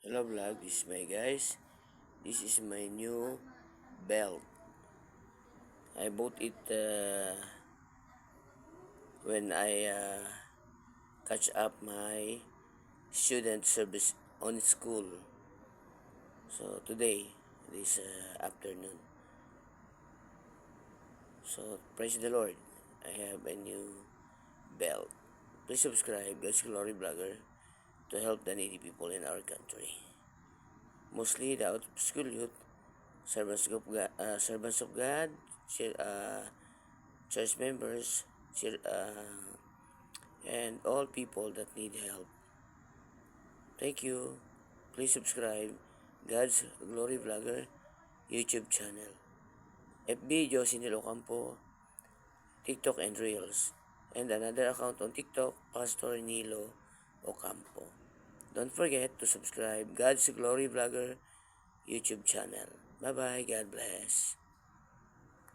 Hello vlog, this is my guys. This is my new belt. I bought it when I catch up my student service on school. So today, this afternoon. So praise the Lord. I have a new belt. Please subscribe, God's Glory Vlogger, to help the needy people in our country. Mostly the out of school youth, servants of God, church members, and all people that need help. Thank you. Please subscribe God's Glory Vlogger YouTube channel. FB Josie Nilo TikTok and Reels. And another account on TikTok, Pastor Nilo Ocampo. Don't forget to subscribe God's Glory Vlogger YouTube channel. Bye-bye. God bless.